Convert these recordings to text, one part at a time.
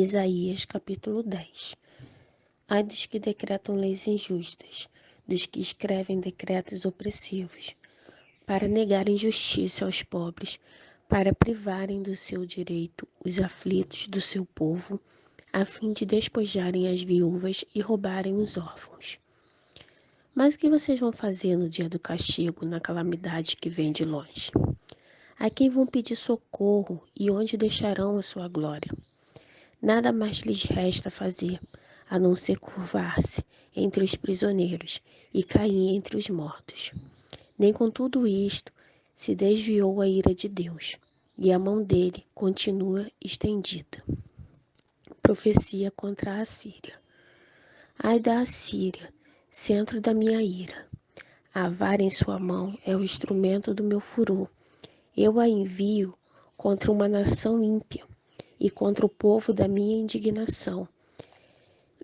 Isaías capítulo 10. Ai dos que decretam leis injustas, dos que escrevem decretos opressivos, para negarem justiça aos pobres, para privarem do seu direito os aflitos do seu povo, a fim de despojarem as viúvas e roubarem os órfãos. Mas o que vocês vão fazer no dia do castigo, na calamidade que vem de longe? A quem vão pedir socorro e onde deixarão a sua glória? Nada mais lhes resta fazer, a não ser curvar-se entre os prisioneiros e cair entre os mortos. Nem com tudo isto se desviou a ira de Deus, e a mão dele continua estendida. Profecia contra a Assíria. Ai da Assíria, centro da minha ira. A vara em sua mão é o instrumento do meu furor. Eu a envio contra uma nação ímpia e contra o povo da minha indignação.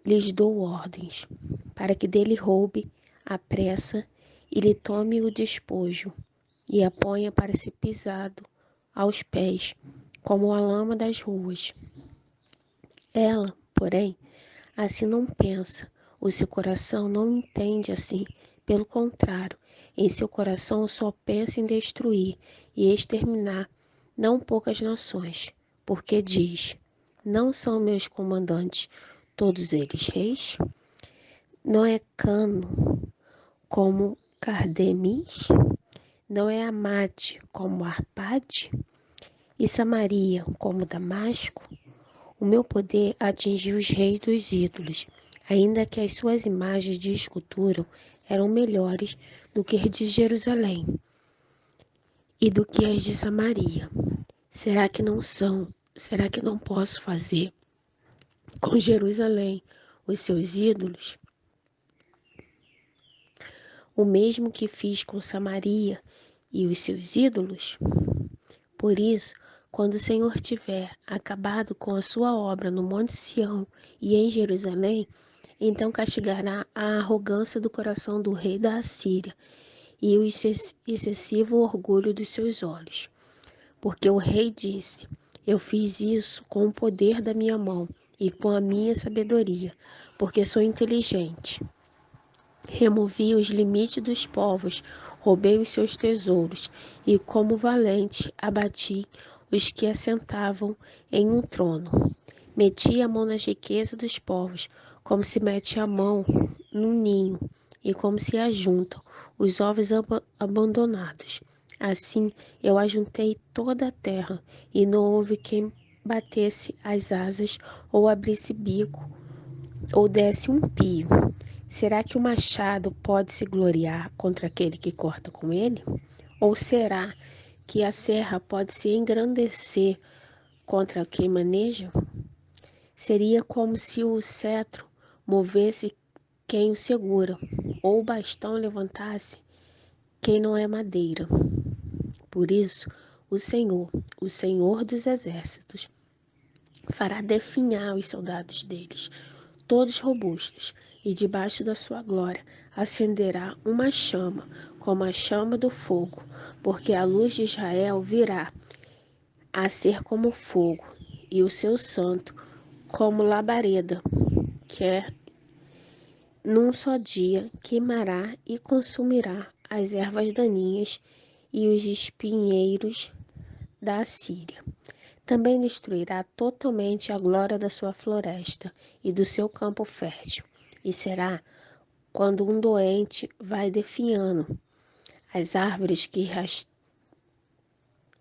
Lhes dou ordens, para que dele roube a pressa e lhe tome o despojo, e a ponha para ser pisado aos pés, como a lama das ruas. Ela, porém, assim não pensa, o seu coração não entende assim. Pelo contrário, em seu coração só pensa em destruir e exterminar não poucas nações, porque diz: não são meus comandantes todos eles reis? Não é Cano como Cardemis? Não é Amate como Arpade? E Samaria como Damasco? O meu poder atingiu os reis dos ídolos, ainda que as suas imagens de escultura eram melhores do que as de Jerusalém e do que as de Samaria. Será que não são? Será que não posso fazer com Jerusalém os seus ídolos? O mesmo que fiz com Samaria e os seus ídolos? Por isso, quando o Senhor tiver acabado com a sua obra no Monte Sião e em Jerusalém, então castigará a arrogância do coração do rei da Assíria e o excessivo orgulho dos seus olhos. Porque o rei disse: eu fiz isso com o poder da minha mão e com a minha sabedoria, porque sou inteligente. Removi os limites dos povos, roubei os seus tesouros, e como valente abati os que assentavam em um trono. Meti a mão nas riquezas dos povos, como se mete a mão num ninho, e como se ajuntam os ovos abandonados. Assim eu ajuntei toda a terra, e não houve quem batesse as asas, ou abrisse bico, ou desse um pio. Será que o machado pode se gloriar contra aquele que corta com ele? Ou será que a serra pode se engrandecer contra quem maneja? Seria como se o cetro movesse quem o segura, ou o bastão levantasse quem não é madeira. Por isso, o Senhor dos exércitos, fará definhar os soldados deles, todos robustos, e debaixo da sua glória acenderá uma chama, como a chama do fogo, porque a luz de Israel virá a ser como fogo, e o seu santo como labareda, que é num só dia queimará e consumirá as ervas daninhas e os espinheiros da Assíria. Também destruirá totalmente a glória da sua floresta e do seu campo fértil. E será quando um doente vai definhando. As árvores que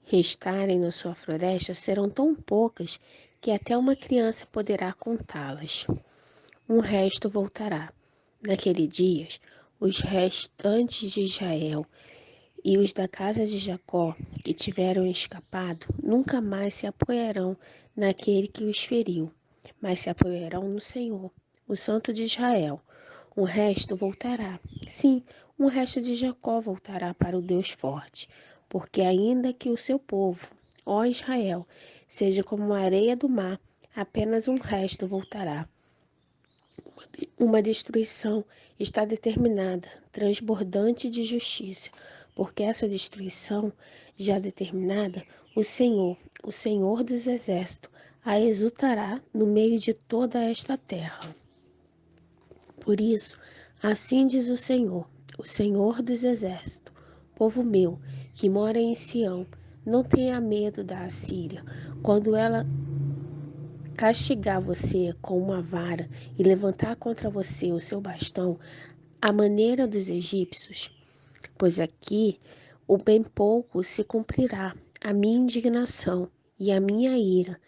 restarem na sua floresta serão tão poucas que até uma criança poderá contá-las. Um resto voltará. Naquele dia, os restantes de Israel e os da casa de Jacó, que tiveram escapado, nunca mais se apoiarão naquele que os feriu, mas se apoiarão no Senhor, o Santo de Israel. Um resto voltará. Sim, um resto de Jacó voltará para o Deus forte, porque ainda que o seu povo, ó Israel, seja como a areia do mar, apenas um resto voltará. Uma destruição está determinada, transbordante de justiça, porque essa destruição já determinada, o Senhor dos exércitos, a exultará no meio de toda esta terra. Por isso, assim diz o Senhor dos Exércitos, povo meu, que mora em Sião, não tenha medo da Assíria, quando ela castigar você com uma vara e levantar contra você o seu bastão, à maneira dos egípcios, pois aqui o bem pouco se cumprirá a minha indignação e a minha ira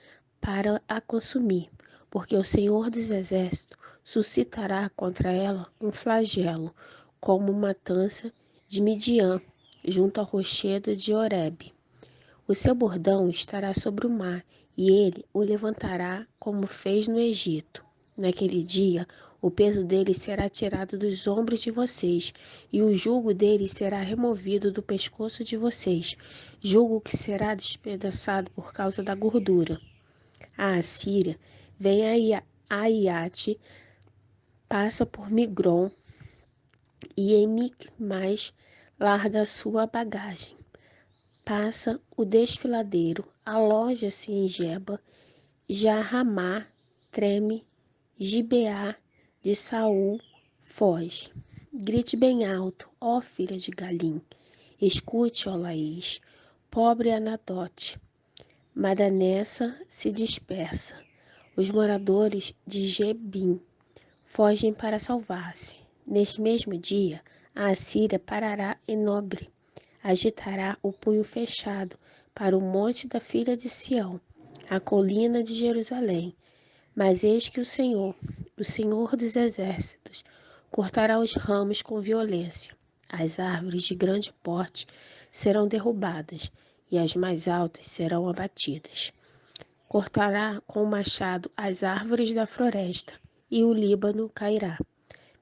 para a consumir, porque o Senhor dos Exércitos suscitará contra ela um flagelo, como matança de Midian, junto ao rochedo de Horebe. O seu bordão estará sobre o mar, e ele o levantará como fez no Egito. Naquele dia, o peso dele será tirado dos ombros de vocês, e o jugo dele será removido do pescoço de vocês, jugo que será despedaçado por causa da gordura. A Assíria vem a Iate, passa por Migron, e em Micmas larga a sua bagagem. Passa o desfiladeiro, aloja-se em Geba, Jarramá, treme, Gibeá de Saul, foge. Grite bem alto, ó filha de Galim. Escute, ó Laís, pobre Anadote. Madanessa se dispersa. Os moradores de Gebim fogem para salvar-se. Neste mesmo dia, a Assíria parará em Nobre, agitará o punho fechado para o monte da filha de Sião, a colina de Jerusalém. Mas eis que o Senhor dos Exércitos, cortará os ramos com violência. As árvores de grande porte serão derrubadas, e as mais altas serão abatidas. Cortará com o machado as árvores da floresta, e o Líbano cairá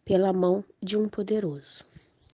pela mão de um poderoso.